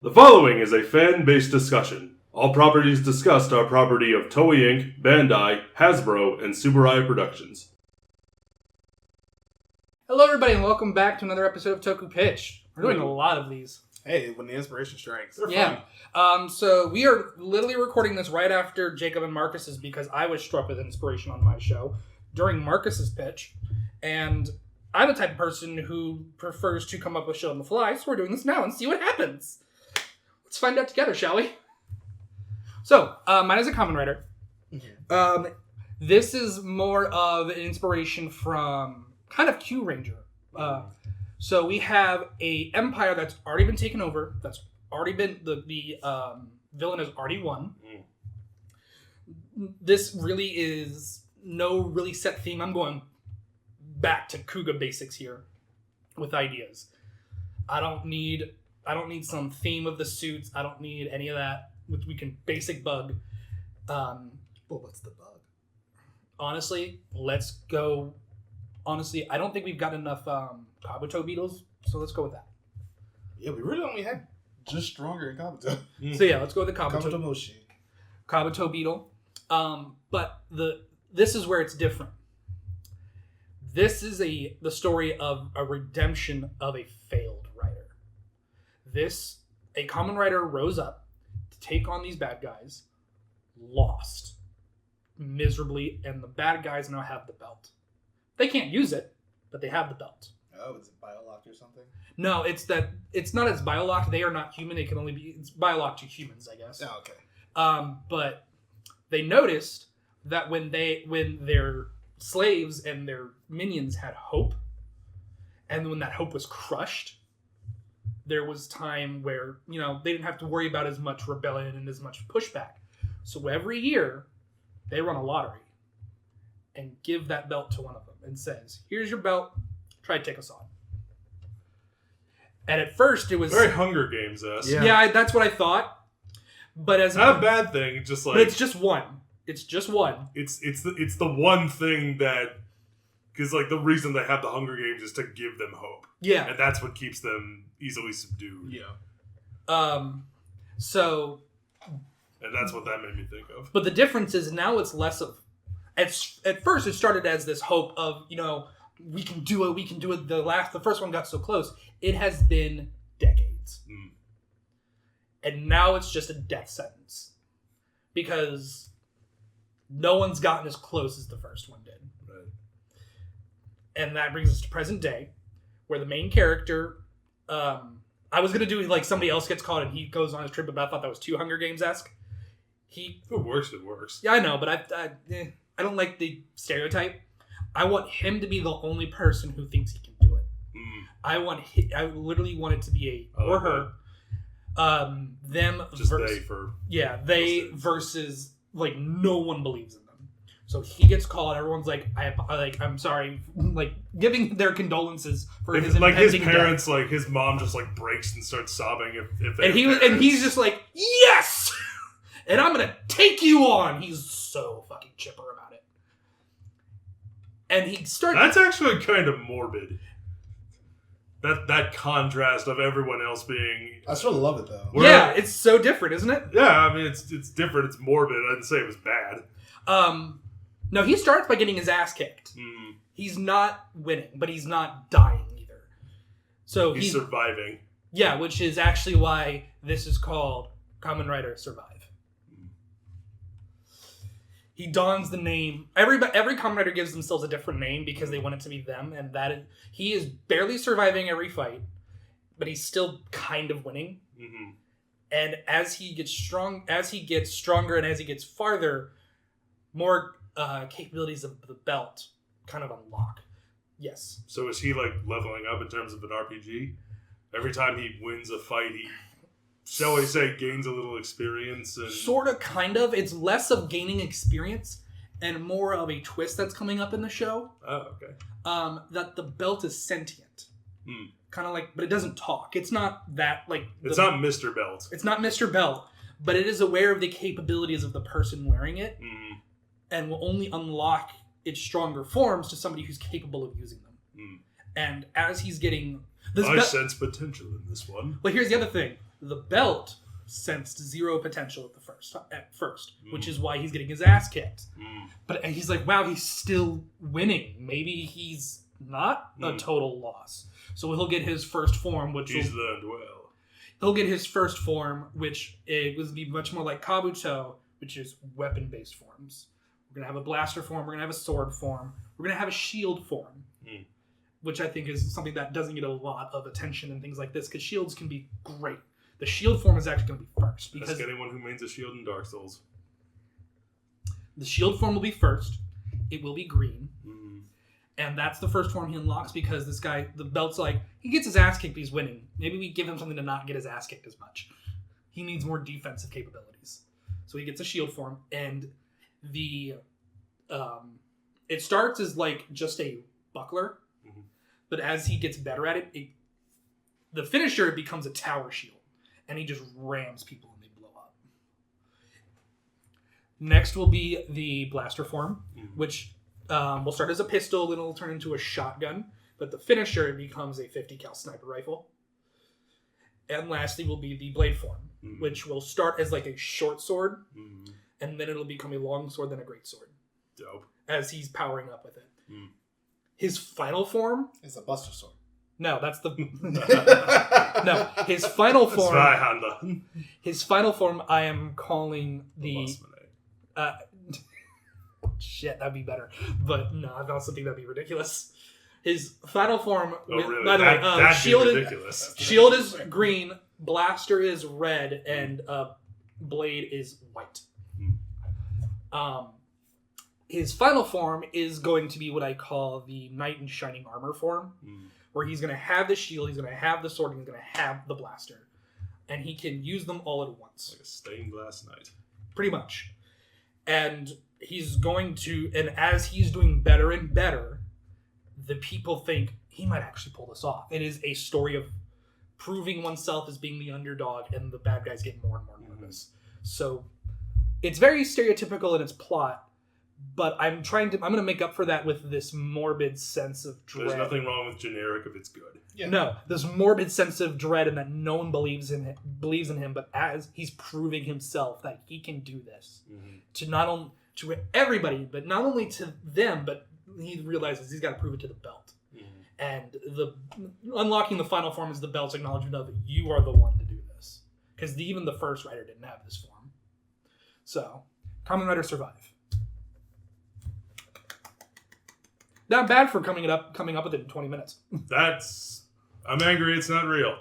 The following is a fan-based discussion. All properties discussed are property of Toei Inc., Bandai, Hasbro, and Subaru Productions. Hello everybody and welcome back to another episode of Tokupitch. We're doing a lot of these. Hey, when the inspiration strikes. They're fun. So we are literally recording this right after Jacob and Marcus's because I was struck with inspiration on my show during Marcus's pitch. And I'm the type of person who prefers to come up with shit on the fly, so we're doing this now and see what happens. Let's find out together, shall we? So, mine is a Kamen Rider. Mm-hmm. This is more of an inspiration from kind of Q Ranger. So we have a empire that's already been taken over. That's already been the villain has already won. This really is no really set theme. I'm going back to Kuga basics here with ideas. I don't need some theme of the suits. I don't need any of that. We can basic bug. Well, what's the bug? Honestly, let's go. Honestly, I don't think we've got enough Kabuto beetles, so let's go with that. Yeah, we really only had just stronger in Kabuto. So yeah, let's go with the Kabuto Moshi. Kabuto beetle. But this is where it's different. This is the story of a redemption of a failed rider. A Kamen Rider rose up to take on these bad guys, lost miserably, and the bad guys now have the belt. They can't use it, but they have the belt. Oh, is it biolocked or something? No, it's not as biolocked. They are not human. It's biolocked to humans, I guess. Oh, okay. But they noticed that when their slaves and their minions had hope, and when that hope was crushed, there was time where, they didn't have to worry about as much rebellion and as much pushback. So every year, they run a lottery and give that belt to one of them and says, here's your belt, try to take us on. And at first, it was... Very Hunger Games-esque. Yeah, that's what I thought. But as not a bad thing, just like... But it's just one. It's just one. It's the one thing that... Because, the reason they have the Hunger Games is to give them hope. Yeah. And that's what keeps them easily subdued. Yeah. So... And that's what that made me think of. But the difference is now it's less of... At first, it started as this hope of, we can do it. The first one got so close. It has been decades. And now it's just a death sentence. Because no one's gotten as close as the first one did. Right. And that brings us to present day, where the main character... I was going to do, somebody else gets caught and he goes on his trip, but I thought that was too Hunger Games-esque. If it works. Yeah, I know, but I don't like the stereotype. I want him to be the only person who thinks he can do it. I literally want it to be or her. Them just versus, they for... Yeah, they versus, no one believes in them. So he gets called, everyone's I'm sorry, giving their condolences for his impending his parents, death. His mom just, breaks and starts sobbing if they and he's just yes! And I'm gonna take you on! He's so fucking chipper about it. And he started... That's actually kind of morbid. That contrast of everyone else being... I sort of love it, though. Yeah, it's so different, isn't it? Yeah, I mean, it's different. It's morbid. I didn't say it was bad. No, he starts by getting his ass kicked. He's not winning, but he's not dying either. So he's surviving. Yeah, which is actually why this is called Kamen Rider Survive. He dons the name. Every Kamen Rider gives themselves a different name because they want it to be them, and he is barely surviving every fight, but he's still kind of winning. Mm-hmm. And as he gets stronger, and as he gets farther, more capabilities of the belt kind of unlock. Yes. So is he leveling up in terms of an RPG? Every time he wins a fight, he, shall we say, gains a little experience? And... Sort of, kind of. It's less of gaining experience and more of a twist that's coming up in the show. Oh, okay. That the belt is sentient. Kind of but it doesn't talk. It's not that, It's not Mr. Belt. It's not Mr. Belt, but it is aware of the capabilities of the person wearing it. And will only unlock its stronger forms to somebody who's capable of using them. And as he's getting... I sense potential in this one. But here's the other thing. The belt sensed zero potential at first, which is why he's getting his ass kicked. But he's like, wow, he's still winning. Maybe he's not a total loss. So he'll get his first form, which he's learned well. He'll get his first form, which it would be much more like Kabuto, which is weapon-based forms. We're going to have a blaster form. We're going to have a sword form. We're going to have a shield form, which I think is something that doesn't get a lot of attention and things like this, because shields can be great. The shield form is actually going to be first. Because ask anyone who mains a shield in Dark Souls. The shield form will be first. It will be green. And that's the first form he unlocks because this guy, the belt's like, he gets his ass kicked, he's winning. Maybe we give him something to not get his ass kicked as much. He needs more defensive capabilities. So he gets a shield form, and it starts as like just a buckler, but as he gets better at it, the finisher becomes a tower shield, and he just rams people and they blow up. Next will be the blaster form, which will start as a pistol, then it'll turn into a shotgun, but the finisher becomes a 50 cal sniper rifle. And lastly will be the blade form, which will start as like a short sword, and then it'll become a long sword, then a great sword. Dope. As he's powering up with it. His final form is a buster sword. No, that's the no. His final form. His final form. I am calling the. Shit, that'd be better. But no, I found something that'd be ridiculous. His final form. Really? By the way, shield is green, blaster is red, and blade is white. His final form is going to be what I call the Knight in Shining Armor form, where he's going to have the shield, he's going to have the sword, and he's going to have the blaster. And he can use them all at once. Like a stained glass knight. Pretty much. And he's going to, and as he's doing better and better, the people think he might actually pull this off. It is a story of proving oneself as being the underdog, and the bad guys get more and more nervous. So it's very stereotypical in its plot, but I'm going to make up for that with this morbid sense of dread. There's nothing wrong with generic if it's good. Yeah. No, this morbid sense of dread and that no one believes in him, but as he's proving himself that he can do this to not only to everybody, but not only to them, but he realizes he's got to prove it to the belt. And unlocking the final form is the belt's acknowledgement of you are the one to do this, because even the first Rider didn't have this form. So, Kamen Rider Survive. Not bad for coming up with it in 20 minutes. I'm angry it's not real.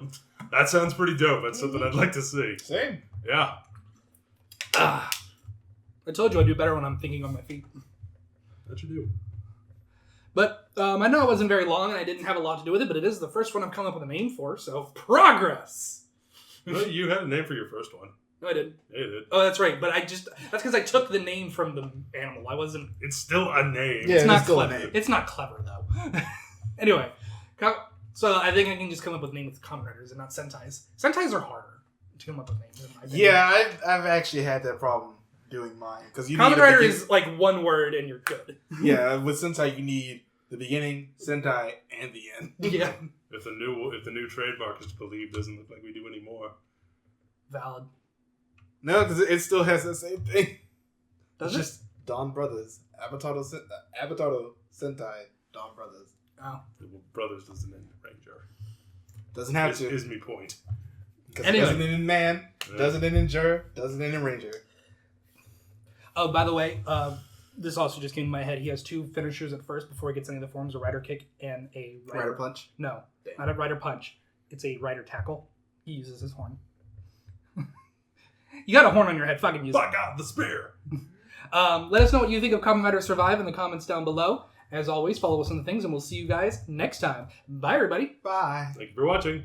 That sounds pretty dope. That's something I'd like to see. Same. Yeah. I told you I do better when I'm thinking on my feet. That you do. But I know it wasn't very long and I didn't have a lot to do with it, but it is the first one I'm coming up with a name for, so progress! Well, you had a name for your first one. No, I did. Yeah, you did. Oh, that's right. But that's because I took the name from the animal. I wasn't... It's still a name. Yeah, it's not clever. It's not clever, though. Anyway, so I think I can just come up with names with Kamen Riders and not Sentais. Sentais are harder to come up with names, in my opinion. Yeah, I've actually had that problem doing mine. Kamen Rider is like one word and you're good. Yeah, with Sentai you need the beginning, Sentai, and the end. Yeah. If the new trademark is to believe, doesn't look like we do anymore. Valid. No, because it still has the same thing. Does it's it? just Dawn Brothers. Avataro Sentai, Dawn Brothers. Oh. Well, Brothers doesn't end in Ranger. Doesn't have to. Is me point. Anyway. It doesn't end in Man, doesn't end in Jur, doesn't end in Ranger. Oh, by the way, this also just came to my head. He has two finishers at first before he gets any of the forms, a Rider Kick and a Rider Punch? No, not a Rider Punch. It's a Rider Tackle. He uses his horn. You got a horn on your head. Fucking use it. Fuck out the spear. Let us know what you think of Kamen Rider Survive in the comments down below. As always, follow us on the things, and we'll see you guys next time. Bye, everybody. Bye. Thank you for watching.